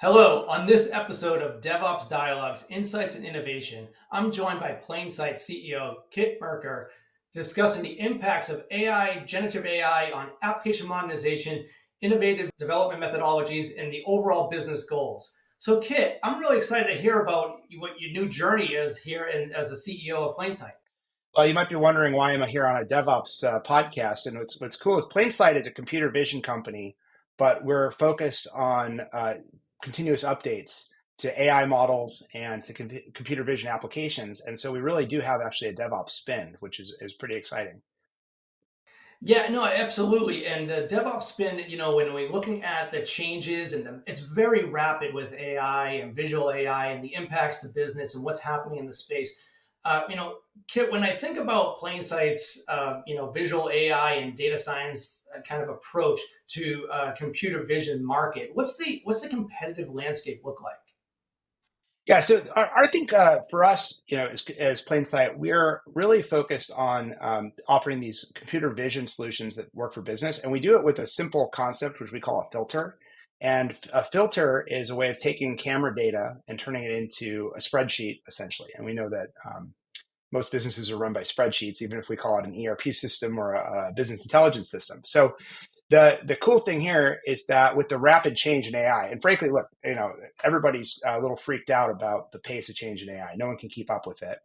Hello, on this episode of DevOps Dialogues, Insights and Innovation, I'm joined by Plainsight CEO Kit Merker discussing the impacts of AI, generative AI on application modernization, innovative development methodologies, and the overall business goals. So, Kit, I'm really excited to hear about what your new journey is here as the CEO of Plainsight. Well, you might be wondering why I'm here on a DevOps podcast. And what's cool is Plainsight is a computer vision company, but we're focused on continuous updates to AI models and to computer vision applications. And so we really do have actually a DevOps spin, which is pretty exciting. Yeah, no, absolutely. And the DevOps spin, when we're looking at the changes and it's very rapid with AI and visual AI and the impacts to business and what's happening in the space. Kit, when I think about Plainsight's, visual AI and data science kind of approach to computer vision market, what's the competitive landscape look like? Yeah, so I think for us, as Plainsight, we're really focused on offering these computer vision solutions that work for business, and we do it with a simple concept, which we call a filter. And a filter is a way of taking camera data and turning it into a spreadsheet, essentially. And we know that most businesses are run by spreadsheets, even if we call it an ERP system or a business intelligence system. So the cool thing here is that with the rapid change in AI, and frankly, look, everybody's a little freaked out about the pace of change in AI. No one can keep up with it.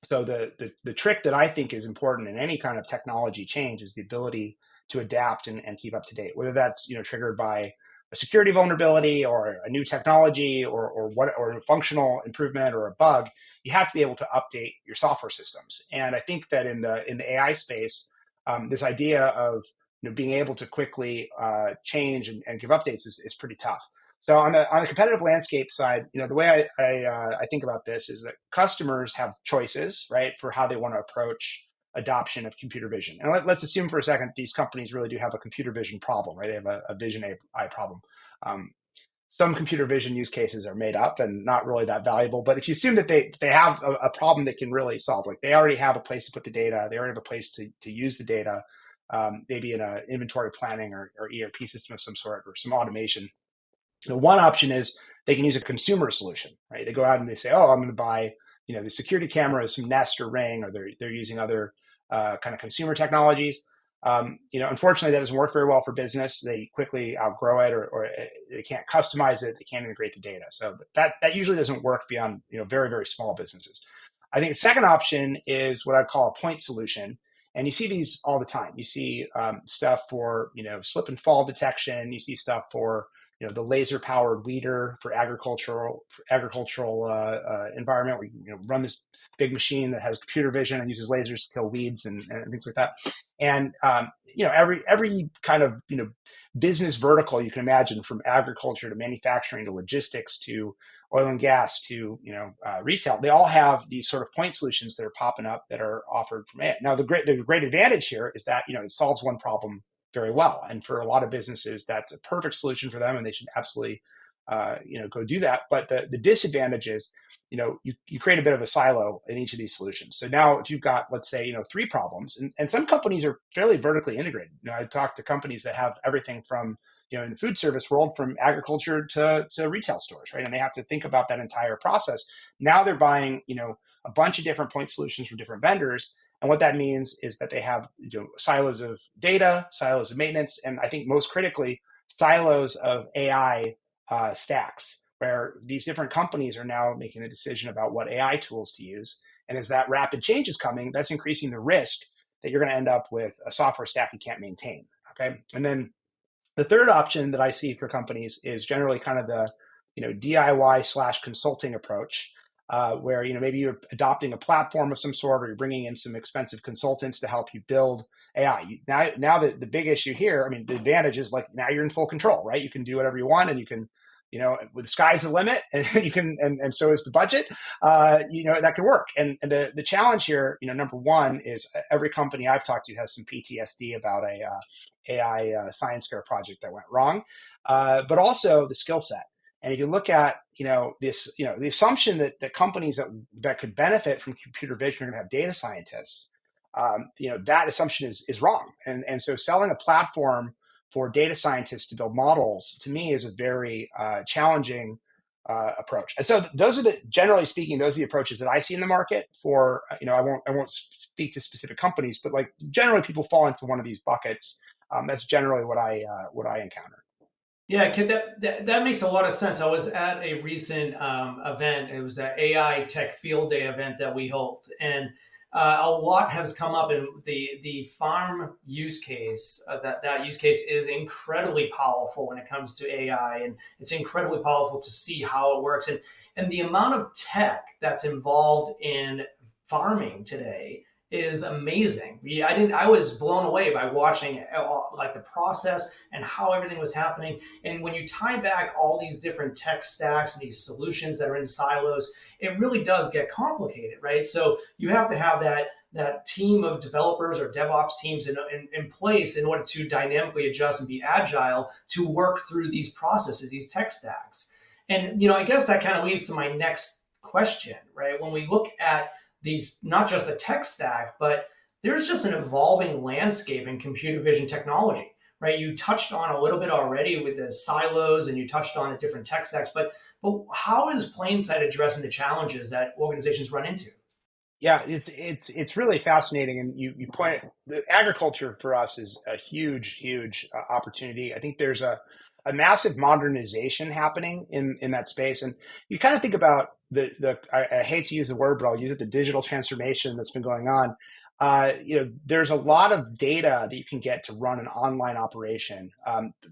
So the trick that I think is important in any kind of technology change is the ability to adapt and keep up to date, whether that's triggered by a security vulnerability or a new technology or a functional improvement or a bug. You have to be able to update your software systems. And I think that in the AI space, this idea of being able to quickly change and give updates is pretty tough. So on the competitive landscape side, the way I think about this is that customers have choices, right, for how they want to approach adoption of computer vision. And let's assume for a second these companies really do have a computer vision problem, right? They have a vision AI problem. Some computer vision use cases are made up and not really that valuable. But if you assume that they have a problem that can really solve, like they already have a place to put the data, they already have a place to use the data, maybe in an inventory planning or ERP system of some sort or some automation. One option is they can use a consumer solution, right? They go out and they say, "Oh, I'm going to buy, the security cameras, some Nest or Ring," or they're using other kind of consumer technologies. Unfortunately, that doesn't work very well for business. They quickly outgrow it, or they can't customize it. They can't integrate the data. So that usually doesn't work beyond very very small businesses. I think the second option is what I'd call a point solution. And you see these all the time. You see stuff for slip and fall detection. You see stuff for the laser powered weeder for agricultural environment where you run this big machine that has computer vision and uses lasers to kill weeds and things like that. And every kind of business vertical you can imagine, from agriculture to manufacturing to logistics to oil and gas to retail, they all have these sort of point solutions that are popping up that are offered from AI. Now the great advantage here is that it solves one problem very well, and for a lot of businesses that's a perfect solution for them, and they should absolutely go do that. But the disadvantage is you create a bit of a silo in each of these solutions. So now if you've got, let's say, three problems, and some companies are fairly vertically integrated. I talk to companies that have everything from in the food service world, from agriculture to retail stores, right? And they have to think about that entire process. Now they're buying a bunch of different point solutions from different vendors. And what that means is that they have silos of data, silos of maintenance, and I think most critically, silos of AI stacks, where these different companies are now making the decision about what AI tools to use. And as that rapid change is coming, that's increasing the risk that you're going to end up with a software stack you can't maintain. Okay. And then the third option that I see for companies is generally kind of the DIY/consulting approach, where maybe you're adopting a platform of some sort, or you're bringing in some expensive consultants to help you build AI. Now the big issue here, I mean, the advantage is, like, now you're in full control, right? You can do whatever you want, and you can, with the sky's the limit, and you can, and so is the budget. That can work. And the challenge here, number one, is every company I've talked to has some PTSD about a AI science fair project that went wrong, but also the skill set. And if you look at this, the assumption that companies that could benefit from computer vision are going to have data scientists, that assumption is wrong. And so selling a platform for data scientists to build models, to me, is a very challenging approach. And so those are generally speaking, those are the approaches that I see in the market for, I won't speak to specific companies, but like generally people fall into one of these buckets. That's generally what I encounter. Yeah, kid, that makes a lot of sense. I was at a recent event. It was the AI Tech Field Day event that we hold, and a lot has come up in the farm use case. That use case is incredibly powerful when it comes to AI, and it's incredibly powerful to see how it works, and the amount of tech that's involved in farming today is amazing. Yeah, I was blown away by watching like the process and how everything was happening. And when you tie back all these different tech stacks and these solutions that are in silos, it really does get complicated, right? So you have to have that team of developers or DevOps teams in place in order to dynamically adjust and be agile to work through these processes, these tech stacks. And I guess that kind of leads to my next question, right? When we look at these, not just a tech stack, but there's just an evolving landscape in computer vision technology, right? You touched on a little bit already with the silos, and you touched on the different tech stacks, but how is Plainsight addressing the challenges that organizations run into? Yeah, it's really fascinating, and you point the agriculture for us is a huge opportunity. I think there's a massive modernization happening in that space, and you kind of think about I hate to use the word, but I'll use it, the digital transformation that's been going on. There's a lot of data that you can get to run an online operation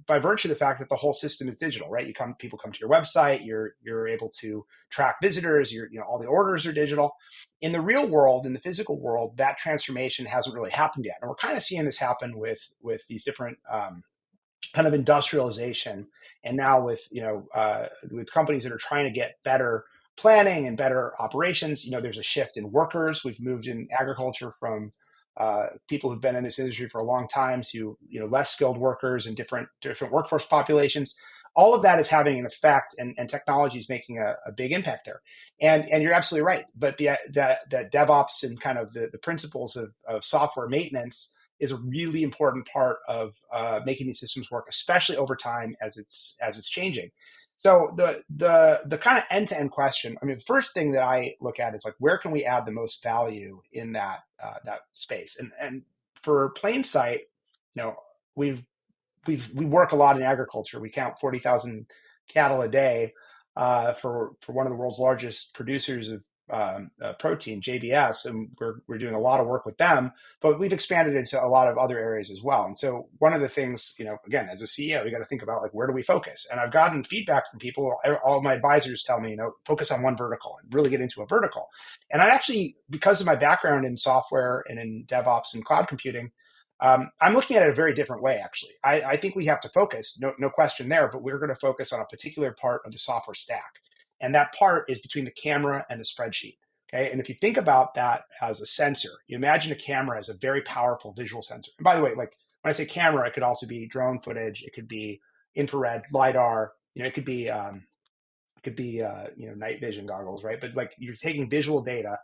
by virtue of the fact that the whole system is digital, right? People come to your website, you're able to track visitors, all the orders are digital. In the real world, in the physical world, that transformation hasn't really happened yet, and we're kind of seeing this happen with these different kind of industrialization, and now with companies that are trying to get better planning and better operations. There's a shift in workers. We've moved in agriculture from people who've been in this industry for a long time to less skilled workers and different workforce populations. All of that is having an effect, and technology is making a big impact there. And you're absolutely right. But the DevOps and kind of the principles of software maintenance is a really important part of making these systems work, especially over time as it's changing. So the kind of end to end question. I mean, the first thing that I look at is like, where can we add the most value in that space? And for Plainsight, we've we work a lot in agriculture. We count 40,000 cattle a day for one of the world's largest producers of protein, JBS, and we're doing a lot of work with them. But we've expanded into a lot of other areas as well. And so one of the things, again, as a CEO, you got to think about like, where do we focus? And I've gotten feedback from people. All of my advisors tell me, focus on one vertical and really get into a vertical. And I actually, because of my background in software and in DevOps and cloud computing, I'm looking at it a very different way, actually. I think we have to focus, no question there, but we're going to focus on a particular part of the software stack. And that part is between the camera and the spreadsheet. Okay. And if you think about that as a sensor, you imagine a camera as a very powerful visual sensor. And by the way, like when I say camera, it could also be drone footage. It could be infrared, LiDAR, it could be, night vision goggles, right? But like you're taking visual data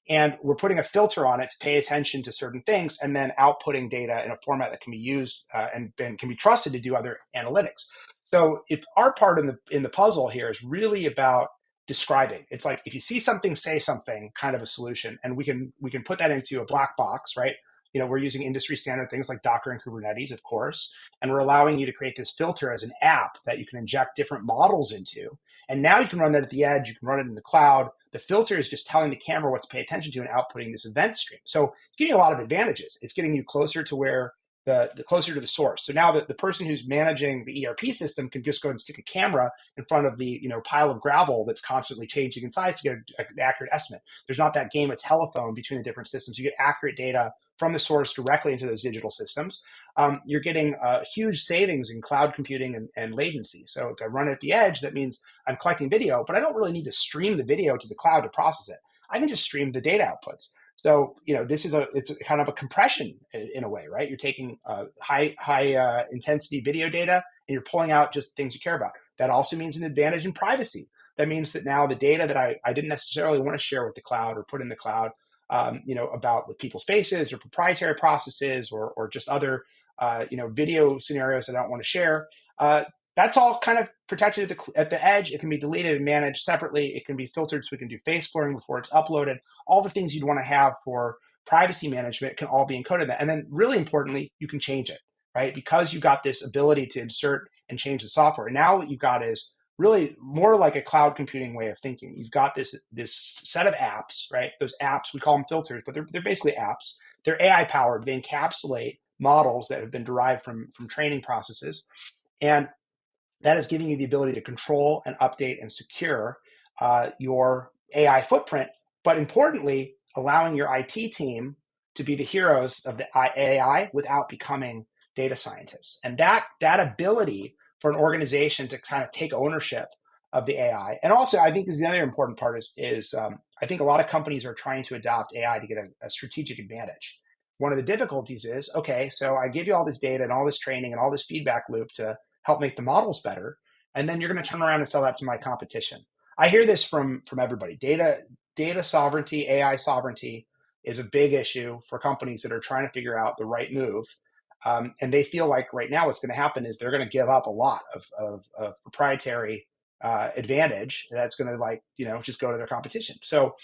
and we're putting a filter on it to pay attention to certain things, and then outputting data in a format that can be used and can be trusted to do other analytics. So if our part in the puzzle here is really about describing, it's like if you see something, say something, kind of a solution, and we can put that into a black box, right? We're using industry standard things like Docker and Kubernetes, of course, and we're allowing you to create this filter as an app that you can inject different models into. And now you can run that at the edge, you can run it in the cloud. The filter is just telling the camera what to pay attention to and outputting this event stream. So it's giving you a lot of advantages. It's getting you closer to where the closer to the source. So now the person who's managing the ERP system can just go and stick a camera in front of the pile of gravel that's constantly changing in size to get an accurate estimate. There's not that game of telephone between the different systems. You get accurate data from the source directly into those digital systems. You're getting huge savings in cloud computing and latency. So if I run it at the edge, that means I'm collecting video, but I don't really need to stream the video to the cloud to process it. I can just stream the data outputs. So it's kind of a compression in a way, right? You're taking high intensity video data and you're pulling out just things you care about. That also means an advantage in privacy. That means that now the data that I didn't necessarily want to share with the cloud or put in the cloud, about with people's faces or proprietary processes or just other video scenarios that I don't want to share. That's all kind of protected at the edge. It can be deleted and managed separately. It can be filtered so we can do face blurring before it's uploaded. All the things you'd want to have for privacy management can all be encoded in that. And then really importantly, you can change it, right? Because you've got this ability to insert and change the software. And now what you've got is really more like a cloud computing way of thinking. You've got this set of apps, right? Those apps, we call them filters, but they're basically apps. They're AI powered. They encapsulate models that have been derived from training processes. And that is giving you the ability to control and update and secure your AI footprint, but importantly, allowing your IT team to be the heroes of the AI without becoming data scientists. And that ability for an organization to kind of take ownership of the AI. And also, I think this is the other important part is I think a lot of companies are trying to adopt AI to get a strategic advantage. One of the difficulties is, okay, so I give you all this data and all this training and all this feedback loop to help make the models better, and then you're going to turn around and sell that to my competition. I hear this from everybody. Data sovereignty, AI sovereignty is a big issue for companies that are trying to figure out the right move. And they feel like right now what's going to happen is they're going to give up a lot of proprietary advantage that's going to just go to their competition. So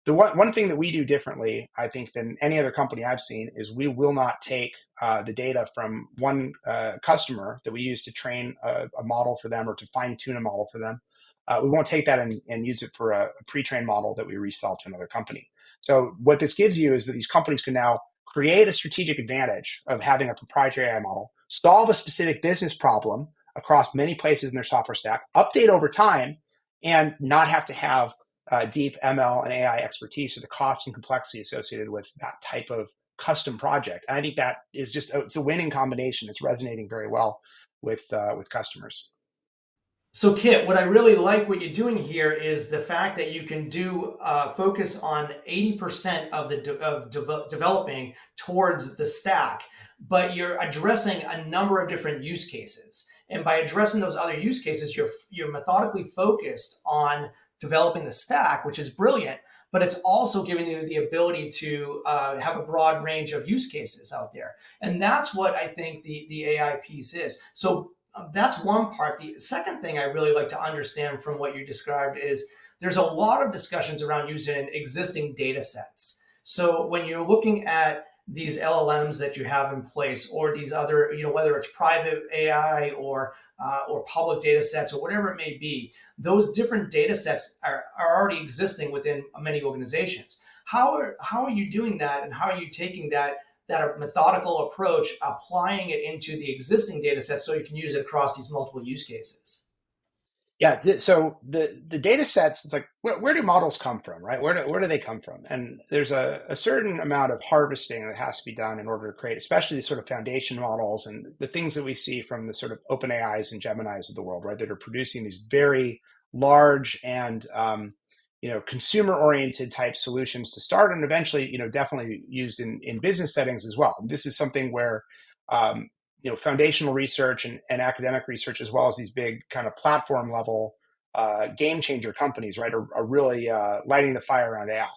the one thing that we do differently, I think, than any other company I've seen is we will not take the data from one customer that we use to train a model for them or to fine tune a model for them. We won't take that and use it for a pre-trained model that we resell to another company. So what this gives you is that these companies can now create a strategic advantage of having a proprietary AI model, solve a specific business problem across many places in their software stack, update over time, and not have to have deep ML and AI expertise or the cost and complexity associated with that type of custom project. And I think that is it's a winning combination. It's resonating very well with customers. So, Kit, what I really like what you're doing here is the fact that you can do focus on 80% of developing towards the stack, but you're addressing a number of different use cases. And by addressing those other use cases, you're methodically focused on developing the stack, which is brilliant. But it's also giving you the ability to have a broad range of use cases out there, and that's what I think the AI piece is. So that's one part. The second thing I really like to understand from what you described is there's a lot of discussions around using existing data sets. So when you're looking at these LLMs that you have in place, or these other, whether it's private AI or public data sets or whatever it may be, those different data sets are already existing within many organizations. How are you doing that, and how are you taking that methodical approach, applying it into the existing data set so you can use it across these multiple use cases? Yeah. So the data sets, it's like, where do models come from, right? Where do they come from? And there's a certain amount of harvesting that has to be done in order to create, especially these sort of foundation models and the things that we see from the sort of open AIs and Geminis of the world, right? That are producing these very large and consumer oriented type solutions to start, and eventually, definitely used in business settings as well. And this is something where um, foundational research and academic research, as well as these big kind of platform level game changer companies, right, are really lighting the fire around AI.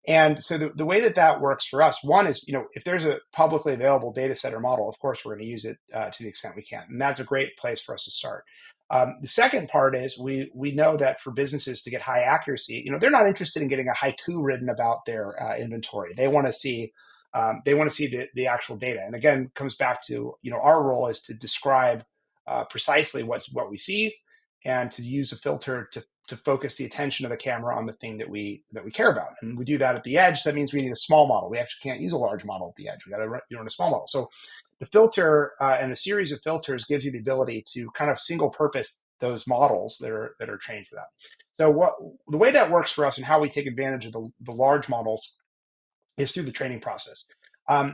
And so the way that works for us, one is, if there's a publicly available data set or model, of course, we're going to use it to the extent we can. And that's a great place for us to start. The second part is we know that for businesses to get high accuracy, they're not interested in getting a haiku written about their inventory. They want to see the actual data. And again, comes back to, our role is to describe precisely what we see, and to use a filter to focus the attention of the camera on the thing that we care about. And we do that at the edge. So that means we need a small model. We actually can't use a large model at the edge. We got to run a small model. So the filter and the series of filters gives you the ability to kind of single purpose those models that are trained for that. So the way that works for us and how we take advantage of the large models is through the training process.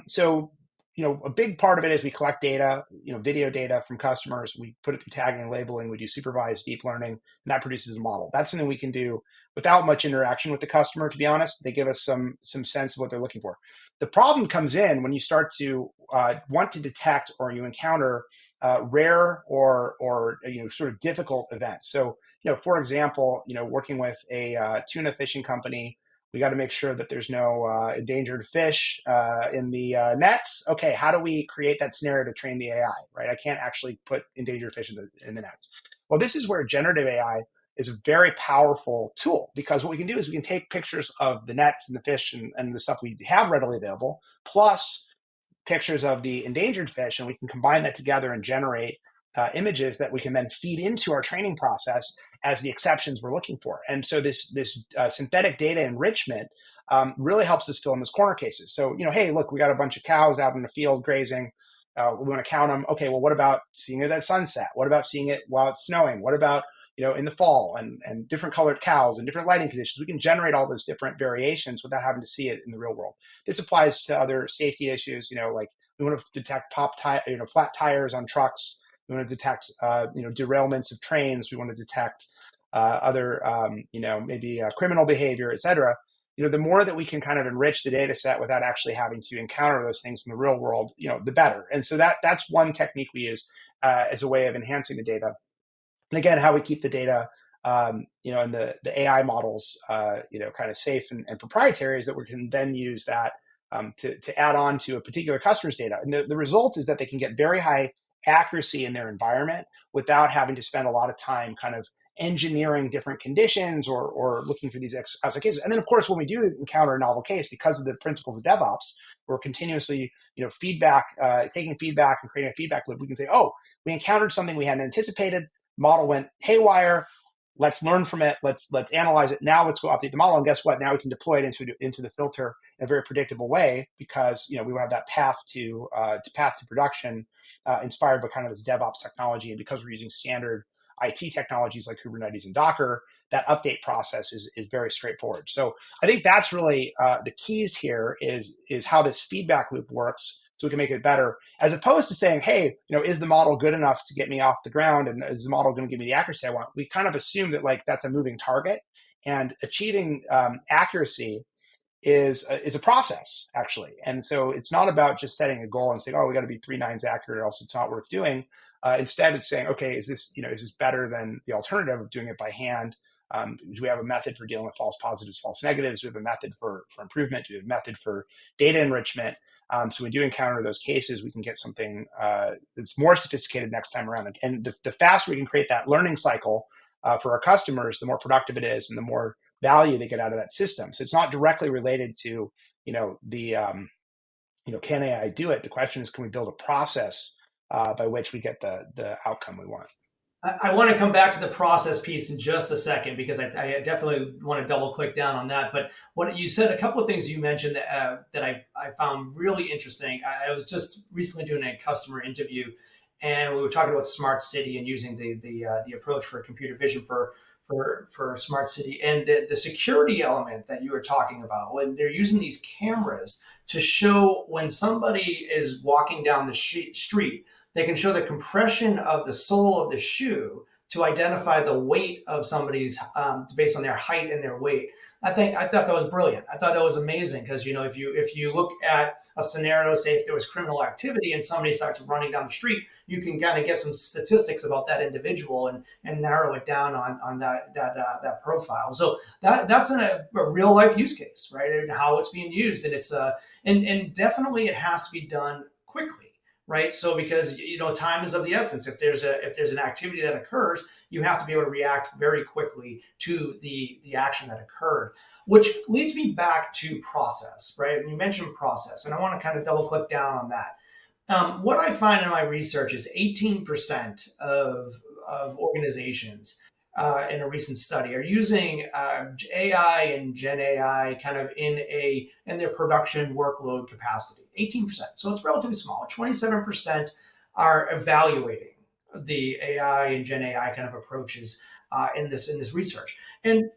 So a big part of it is we collect data, video data from customers. We put it through tagging and labeling. We do supervised deep learning, and that produces a model. That's something we can do without much interaction with the customer, to be honest. They give us some sense of what they're looking for. The problem comes in when you start to want to detect, or you encounter rare or sort of difficult events. So, for example, working with a tuna fishing company, We got to make sure that there's no endangered fish in the nets. Okay, how do we create that scenario to train the AI, right? I can't actually put endangered fish in the nets. Well, this is where generative AI is a very powerful tool, because what we can do is we can take pictures of the nets and the fish and the stuff we have readily available, plus pictures of the endangered fish, and we can combine that together and generate images that we can then feed into our training process as the exceptions we're looking for. And so this synthetic data enrichment really helps us fill in those corner cases. So, hey, look, we got a bunch of cows out in the field grazing. We want to count them. Okay, well, what about seeing it at sunset? What about seeing it while it's snowing? What about in the fall and different colored cows and different lighting conditions? We can generate all those different variations without having to see it in the real world. This applies to other safety issues, like we want to detect flat tires on trucks. We want to detect, derailments of trains. We want to detect other, maybe criminal behavior, et cetera. The more that we can kind of enrich the data set without actually having to encounter those things in the real world, the better. And so that's one technique we use as a way of enhancing the data. And again, how we keep the data, and the AI models, kind of safe and proprietary, is that we can then use that to add on to a particular customer's data. And the result is that they can get very high accuracy in their environment without having to spend a lot of time kind of engineering different conditions or looking for these outside cases. And then, of course, when we do encounter a novel case, because of the principles of DevOps, we're continuously, taking feedback and creating a feedback loop. We can say, oh, we encountered something we hadn't anticipated. Model went haywire. Let's learn from it. Let's analyze it. Now let's go update the model. And guess what? Now we can deploy it into the filter in a very predictable way, because we have that path to production, inspired by kind of this DevOps technology. And because we're using standard IT technologies like Kubernetes and Docker, that update process is very straightforward. So I think that's really the keys here is how this feedback loop works, so we can make it better, as opposed to saying, hey, is the model good enough to get me off the ground, and is the model going to give me the accuracy I want? We kind of assume that that's a moving target, and achieving accuracy is a process, actually. And so it's not about just setting a goal and saying, oh, we got to be 3 nines accurate, or else it's not worth doing. Instead, it's saying, okay, is this better than the alternative of doing it by hand? Do we have a method for dealing with false positives, false negatives? Do we have a method for improvement? Do we have a method for data enrichment? So when we do encounter those cases, we can get something that's more sophisticated next time around. And the faster we can create that learning cycle for our customers, the more productive it is, and the more value they get out of that system. So it's not directly related to can AI do it? The question is, can we build a process by which we get the outcome we want? I want to come back to the process piece in just a second, because I definitely want to double click down on that. But what you said, a couple of things you mentioned that I found really interesting. I was just recently doing a customer interview, and we were talking about smart city and using the approach for computer vision for smart city, and the security element that you were talking about, when they're using these cameras to show when somebody is walking down the street. They can show the compression of the sole of the shoe to identify the weight of somebody's based on their height and their weight. I thought that was brilliant. I thought that was amazing, because if you look at a scenario, say if there was criminal activity and somebody starts running down the street, you can kind of get some statistics about that individual and narrow it down on that profile. So that's a real life use case, right? And how it's being used, and it's and definitely it has to be done quickly. Right. So because time is of the essence. If there's an activity that occurs, you have to be able to react very quickly to the action that occurred, which leads me back to process, right? And you mentioned process, and I want to kind of double click down on that. What I find in my research is 18% of organizations in a recent study are using AI and Gen AI kind of in their production workload capacity. 18%, so it's relatively small. 27% are evaluating the AI and Gen AI kind of approaches in this research. And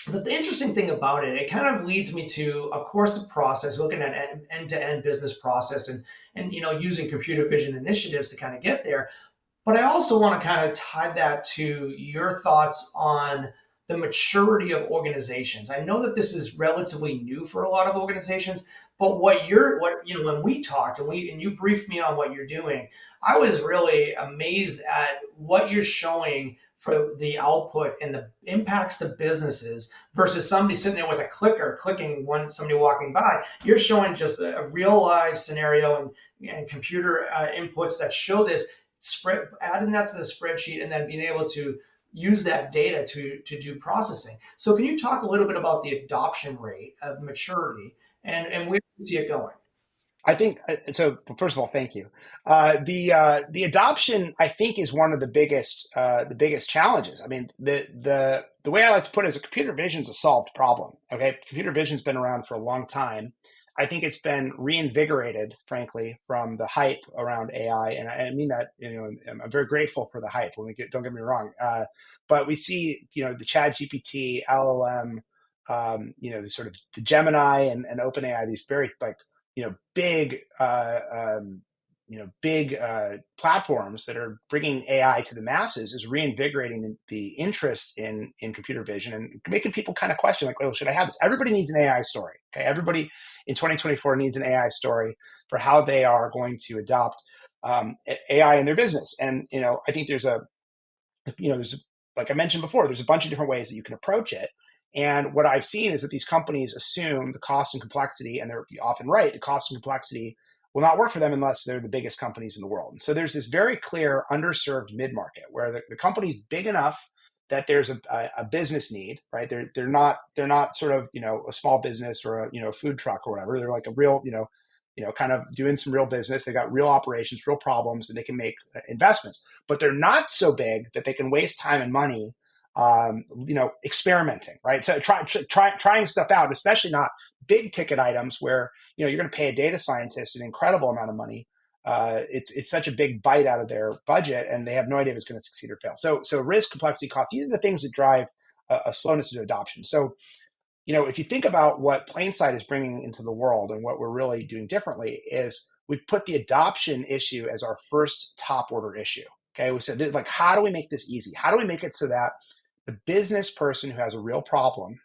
the interesting thing about it, it kind of leads me to, of course, the process, looking at end-to-end business process and using computer vision initiatives to kind of get there. But I also want to kind of tie that to your thoughts on the maturity of organizations. I know that this is relatively new for a lot of organizations, but when we talked and you briefed me on what you're doing, I was really amazed at what you're showing for the output and the impacts to businesses versus somebody sitting there with a clicker clicking when somebody walking by. You're showing just a real live scenario and computer inputs that show this spread, adding that to the spreadsheet, and then being able to use that data to do processing. So can you talk a little bit about the adoption rate of maturity and where you see it going? I think so. First of all, thank you. The adoption, I think, is one of the biggest challenges. I mean, the way I like to put it is, a computer vision is a solved problem. Okay, computer vision's been around for a long time. I think it's been reinvigorated, frankly, from the hype around AI, and I mean that, I'm very grateful for the hype. Don't get me wrong, but we see, the Chat GPT, LLM, the sort of the Gemini and OpenAI, these very like big big platforms that are bringing AI to the masses, is reinvigorating the interest in computer vision and making people kind of question, like, well, should I have this? Everybody needs an AI story. Okay, everybody in 2024 needs an AI story for how they are going to adopt AI in their business. And I think there's like I mentioned before, there's a bunch of different ways that you can approach it. And what I've seen is that these companies assume the cost and complexity, and they're often right, the cost and complexity will not work for them unless they're the biggest companies in the world. And so there's this very clear underserved mid-market where the company's big enough that there's a business need, right? They're not sort of, a small business or a food truck or whatever. They're like a real, kind of doing some real business. They got real operations, real problems, and they can make investments. But they're not so big that they can waste time and money, experimenting, right? So trying stuff out, especially not big ticket items where you're going to pay a data scientist an incredible amount of money. It's such a big bite out of their budget, and they have no idea if it's going to succeed or fail. So risk, complexity, cost, these are the things that drive a slowness to adoption. So if you think about what Plainsight is bringing into the world and what we're really doing differently, is we've put the adoption issue as our first top order issue. Okay, we said, like, how do we make this easy? How do we make it so that the business person who has a real problem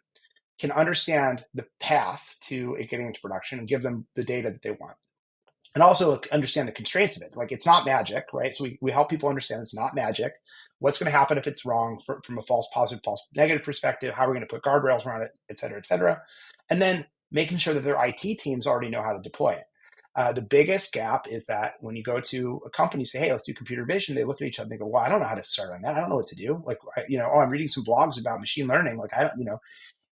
can understand the path to it getting into production and give them the data that they want? And also understand the constraints of it. Like, it's not magic, right? So we help people understand it's not magic. What's going to happen if it's wrong from a false positive, false negative perspective? How are we going to put guardrails around it, et cetera, et cetera? And then making sure that their IT teams already know how to deploy it. The biggest gap is that when you go to a company, say, hey, let's do computer vision, they look at each other and they go, well, I don't know how to start on that. I don't know what to do. Like, I'm reading some blogs about machine learning. Like, I don't,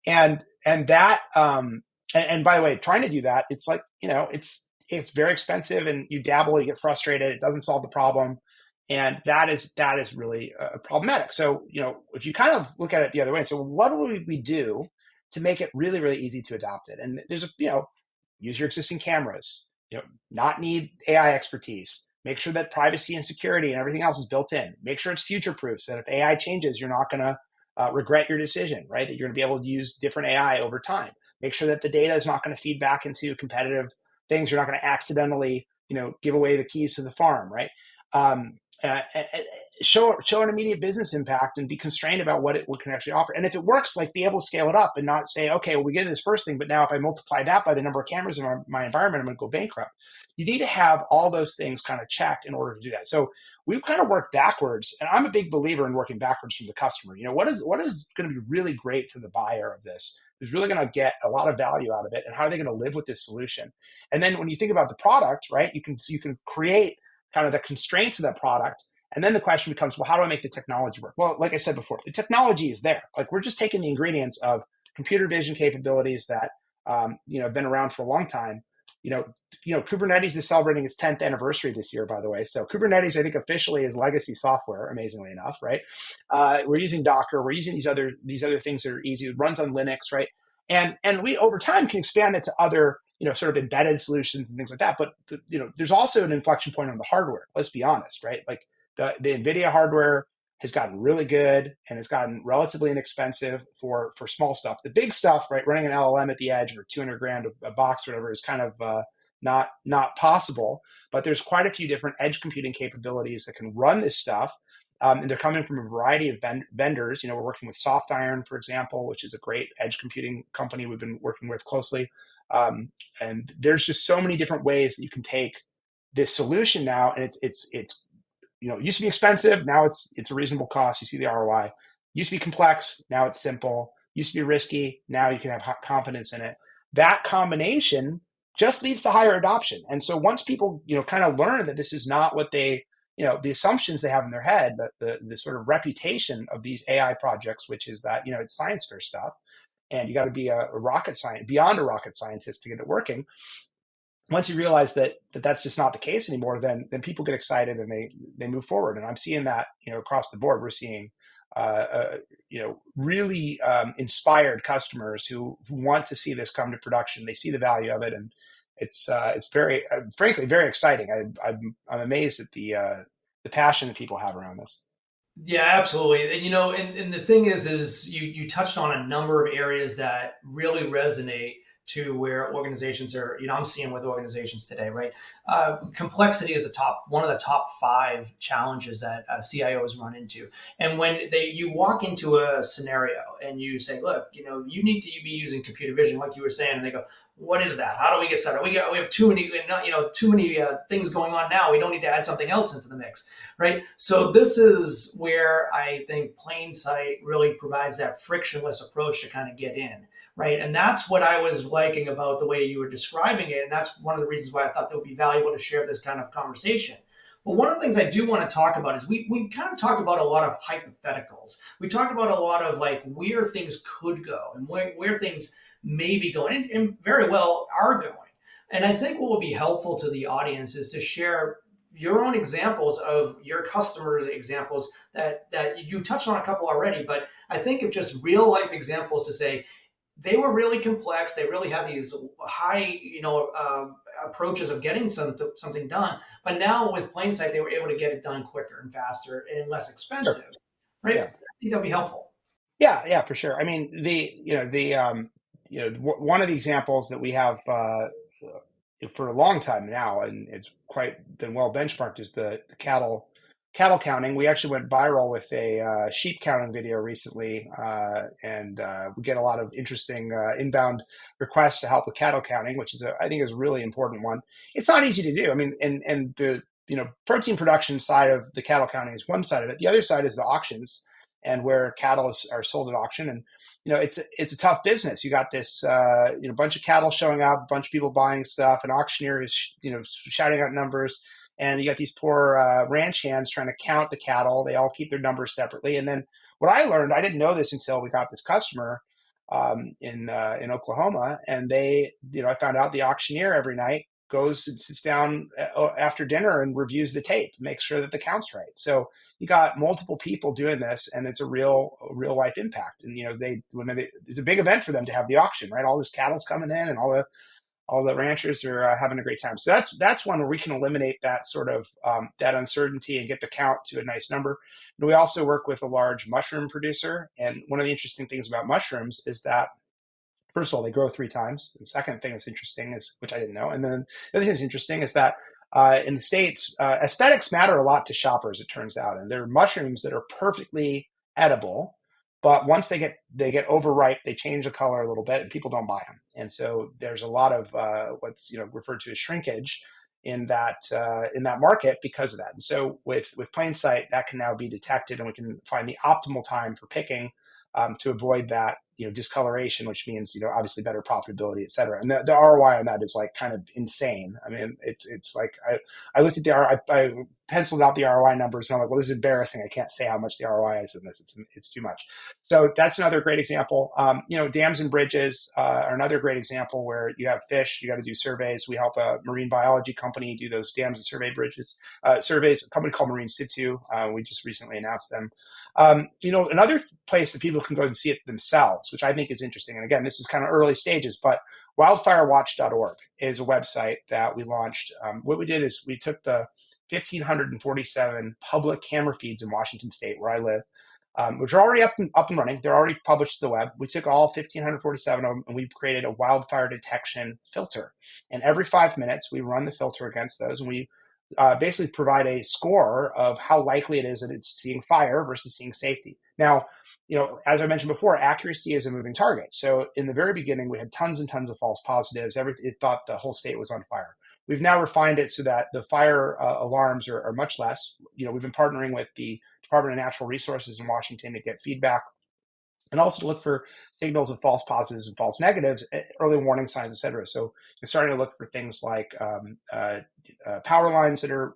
and that, and by the way, trying to do that, it's like, it's very expensive, and you dabble, you get frustrated, it doesn't solve the problem. And that is really problematic. So, if you kind of look at it the other way, so what do we do to make it really, really easy to adopt it? And there's use your existing cameras, not need AI expertise, make sure that privacy and security and everything else is built in, make sure it's future proof so that if AI changes, you're not going to regret your decision, right? That you're going to be able to use different AI over time. Make sure that the data is not going to feed back into competitive things. You're not going to accidentally, give away the keys to the farm, right? Um, uh, show an immediate business impact and be constrained about what it can actually offer. And if it works, like, be able to scale it up and not say, okay, well, we get this first thing, but now if I multiply that by the number of cameras in my environment, I'm going to go bankrupt. You need to have all those things kind of checked in order to do that. So we've kind of worked backwards, and I'm a big believer in working backwards from the customer. What is going to be really great for the buyer of this? Who's really going to get a lot of value out of it, and how are they going to live with this solution? And then when you think about the product, right, you can create kind of the constraints of that product. And then the question becomes, well, how do I make the technology work? Well, like I said before, the technology is there. Like, we're just taking the ingredients of computer vision capabilities that have been around for a long time. Kubernetes is celebrating its 10th anniversary this year, by the way. So Kubernetes, I think, officially is legacy software, amazingly enough, right? We're using Docker. We're using these other things that are easy. It runs on Linux, right? And we over time can expand it to other sort of embedded solutions and things like that. But there's also an inflection point on the hardware. Let's be honest, right? Like, the NVIDIA hardware has gotten really good, and it's gotten relatively inexpensive for small stuff. The big stuff, right, running an LLM at the edge for 200 grand a box or whatever, is kind of not possible. But there's quite a few different edge computing capabilities that can run this stuff. And they're coming from a variety of vendors. We're working with SoftIron, for example, which is a great edge computing company we've been working with closely. And there's just so many different ways that you can take this solution now, and it's it used to be expensive. Now it's a reasonable cost. You see the ROI. Used to be complex. Now it's simple. Used to be risky. Now you can have confidence in it. That combination just leads to higher adoption. And so once people, kind of learn that this is not what they, the assumptions they have in their head, the sort of reputation of these AI projects, which is that, it's science fair stuff, and you got to be a rocket scientist, beyond a rocket scientist to get it working. Once you realize that that's just not the case anymore, then people get excited and they move forward. And I'm seeing that, across the board. We're seeing really inspired customers who want to see this come to production. They see the value of it, and it's very, frankly, very exciting. I'm amazed at the passion that people have around this. Yeah, absolutely. And the thing is you touched on a number of areas that really resonate to where organizations are. I'm seeing with organizations today, right? Complexity is one of the top five challenges that CIOs run into. And when you walk into a scenario and you say, look, you need to be using computer vision, like you were saying, and they go, what is that? How do we get started? We have too many, too many things going on now. We don't need to add something else into the mix, right? So this is where I think Plainsight really provides that frictionless approach to kind of get in, right? And that's what I was liking about the way you were describing it, and that's one of the reasons why I thought that would be valuable to share this kind of conversation. But one of the things I do want to talk about is we kind of talked about a lot of hypotheticals. We talked about a lot of like where things could go and where things may be going, and very well are going. And I think what would be helpful to the audience is to share your own examples of your customers' examples that you touched on a couple already, but I think of just real life examples to say they were really complex. They really had these high, approaches of getting something done. But now with Plainsight, they were able to get it done quicker and faster and less Sure. expensive, right? I Yeah. think that'd be helpful. Yeah, for sure. I mean, one of the examples that we have for a long time now, and it's quite been well benchmarked, is the cattle counting. We actually went viral with a sheep counting video recently, and we get a lot of interesting inbound requests to help with cattle counting, which I think is a really important one. It's not easy to do. I mean, and the protein production side of the cattle counting is one side of it. The other side is the auctions and where cattle are sold at auction. And it's a tough business. You got this bunch of cattle showing up, a bunch of people buying stuff, an auctioneer is shouting out numbers, and you got these poor ranch hands trying to count the cattle. They all keep their numbers separately. And then what I learned, I didn't know this until we got this customer in Oklahoma, and I found out the auctioneer every night goes and sits down after dinner and reviews the tape, makes sure that the count's right. So you got multiple people doing this, and it's a real life impact. And it's a big event for them to have the auction, right? All this cattle's coming in, and all the ranchers are having a great time. So that's one where we can eliminate that sort of that uncertainty and get the count to a nice number. And we also work with a large mushroom producer, and one of the interesting things about mushrooms is that, first of all, they grow 3 times. The second thing that's interesting is, which I didn't know, and then the other thing that's interesting is that in the States, aesthetics matter a lot to shoppers, it turns out. And there are mushrooms that are perfectly edible, but once they get overripe, they change the color a little bit, and people don't buy them. And so there's a lot of what's referred to as shrinkage in that market because of that. And so with Plainsight, that can now be detected, and we can find the optimal time for picking to avoid that discoloration, which means obviously better profitability, et cetera. And the ROI on that is like kind of insane. I mean, it's like I looked at I penciled out the ROI numbers, and I'm like, well, this is embarrassing. I can't say how much the ROI is in this. It's too much. So that's another great example. Dams and bridges are another great example where you have fish. You got to do surveys. We help a marine biology company do those dams and surveys. A company called Marine Situ. We just recently announced them. Another place that people can go and see it themselves, which I think is interesting. And again, this is kind of early stages, but wildfirewatch.org is a website that we launched. What we did is we took the 1,547 public camera feeds in Washington State, where I live, which are already up and running. They're already published to the web. We took all 1,547 of them, and we created a wildfire detection filter. And every 5 minutes, we run the filter against those, and we basically provide a score of how likely it is that it's seeing fire versus seeing safety. Now, as I mentioned before, accuracy is a moving target. So in the very beginning, we had tons and tons of false positives. It thought the whole state was on fire. we've now refined it so that the fire alarms are much less. We've been partnering with the Department of Natural Resources in Washington to get feedback and also to look for signals of false positives and false negatives, early warning signs, et cetera. So you're starting to look for things like power lines that are,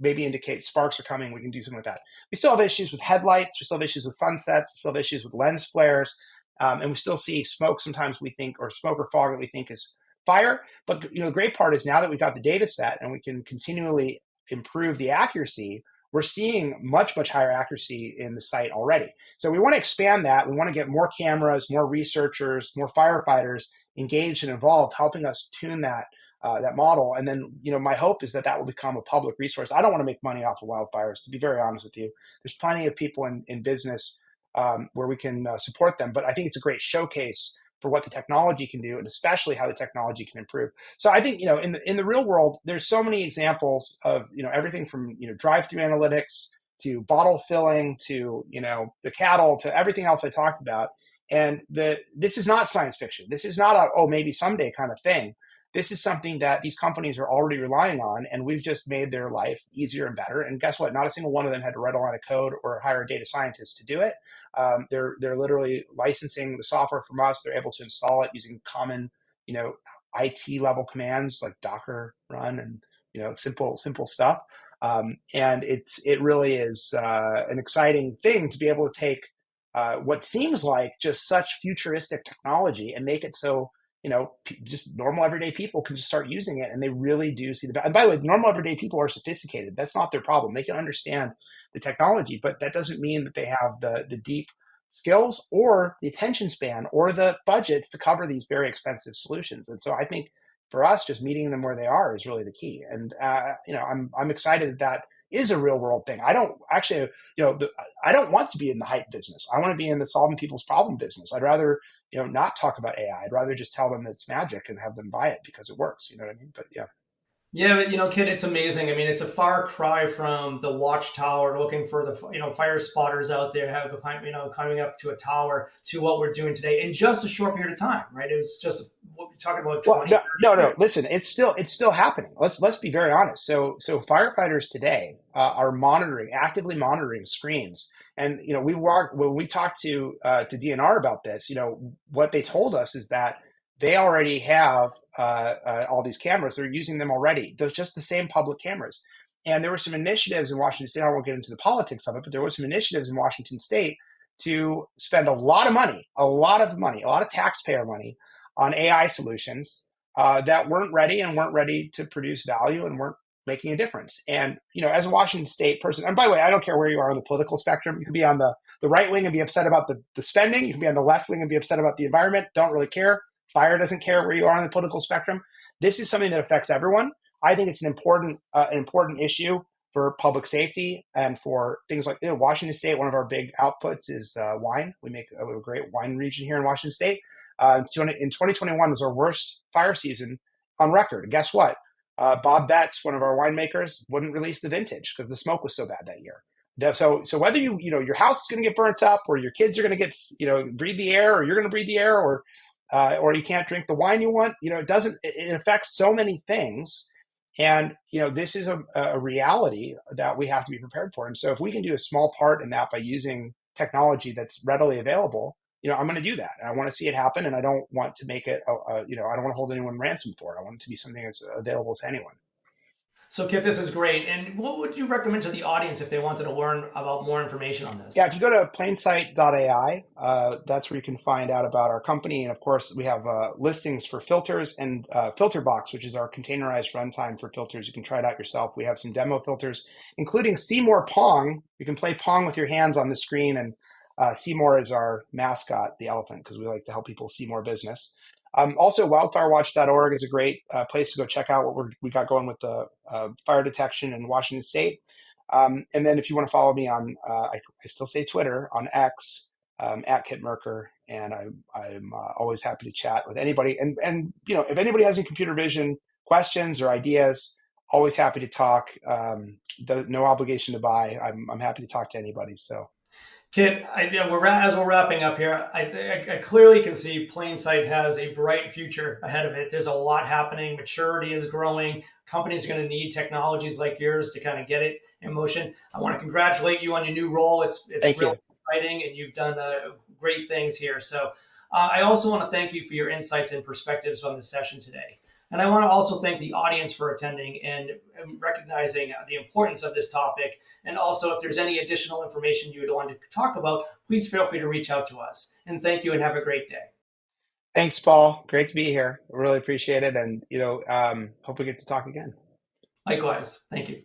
maybe indicate sparks are coming. We can do something like that. We still have issues with headlights. We still have issues with sunsets. We still have issues with lens flares. And we still see smoke sometimes we think, or smoke or fog that we think is fire. But the great part is now that we've got the data set and we can continually improve the accuracy, we're seeing much, much higher accuracy in the site already. So we want to expand that. We want to get more cameras, more researchers, more firefighters engaged and involved, helping us tune that model. And then, my hope is that will become a public resource. I don't want to make money off of wildfires, to be very honest with you. There's plenty of people in business where we can support them, but I think it's a great showcase for what the technology can do, and especially how the technology can improve. So I think, in the real world, there's so many examples of, everything from, drive-through analytics to bottle filling to, the cattle to everything else I talked about. And this is not science fiction. This is not maybe someday kind of thing. This is something that these companies are already relying on, and we've just made their life easier and better. And guess what? Not a single one of them had to write a line of code or hire a data scientist to do it. They're literally licensing the software from us. They're able to install it using common, IT level commands like Docker run and simple stuff. And it really is an exciting thing to be able to take what seems like just such futuristic technology and make it so just normal everyday people can just start using it, and they really do see the value. And by the way, the normal everyday people are sophisticated. That's not their problem. They can understand the technology, but that doesn't mean that they have the deep skills or the attention span or the budgets to cover these very expensive solutions. And so I think for us, just meeting them where they are is really the key. And I'm excited that is a real world thing. I don't actually, I don't want to be in the hype business. I want to be in the solving people's problem business. I'd rather not talk about AI. I'd rather just tell them it's magic and have them buy it because it works. You know what I mean? But yeah. Yeah, but kid, it's amazing. I mean, it's a far cry from the watchtower looking for the fire spotters out there, climbing up to a tower, to what we're doing today in just a short period of time, right? It was just what we're talking about Well, 20, no, 30 no, no. years. Listen, it's still happening. Let's be very honest. So firefighters today are actively monitoring screens, and when we talked to DNR about this. What they told us is that they already have all these cameras. They're using them already. They're just the same public cameras. And there were some initiatives in Washington State. I won't get into the politics of it, but there were some initiatives in Washington State to spend a lot of money, a lot of taxpayer money on AI solutions that weren't ready to produce value and weren't making a difference. And, as a Washington State person, and by the way, I don't care where you are on the political spectrum. You can be on the right wing and be upset about the spending. You can be on the left wing and be upset about the environment. Don't really care. Fire doesn't care where you are on the political spectrum. This is something that affects everyone. I think it's an important issue for public safety and for things like Washington State. One of our big outputs is wine. We make a great wine region here in Washington State. In 2021 was our worst fire season on record. And guess what? Bob Betts, one of our winemakers, wouldn't release the vintage because the smoke was so bad that year. So whether your house is going to get burnt up, or your kids are going to get breathe the air, or you're going to breathe the air, or you can't drink the wine you want, it affects so many things. And this is a reality that we have to be prepared for. And so if we can do a small part in that by using technology that's readily available, I'm going to do that. And I want to see it happen, and I don't want to make it, I don't want to hold anyone ransom for it. I want it to be something that's available to anyone. So, Kit, this is great. And what would you recommend to the audience if they wanted to learn about more information on Yeah, this? if you go to plainsight.ai, that's where you can find out about our company. And of course, we have listings for filters and FilterBox, which is our containerized runtime for filters. You can try it out yourself. We have some demo filters, including Seymour Pong. You can play Pong with your hands on the screen. And Seymour is our mascot, the elephant, because we like to help people see more business. Also, wildfirewatch.org is a great place to go check out what we got going with the fire detection in Washington State. And then if you want to follow me on, I still say Twitter, on X, at Kit Merker, and I'm always happy to chat with anybody. And if anybody has any computer vision questions or ideas, always happy to talk. No obligation to buy. I'm happy to talk to anybody. So. Kit, as we're wrapping up here, I clearly can see Plainsight has a bright future ahead of it. There's a lot happening. Maturity is growing. Companies are going to need technologies like yours to kind of get it in motion. I want to congratulate you on your new role. It's Thank really you. exciting, and you've done great things here. So I also want to thank you for your insights and perspectives on this session today. And I want to also thank the audience for attending and recognizing the importance of this topic. And also, if there's any additional information you would want to talk about, please feel free to reach out to us. And thank you and have a great day. Thanks, Paul. Great to be here. I really appreciate it. And, hope we get to talk again. Likewise. Thank you.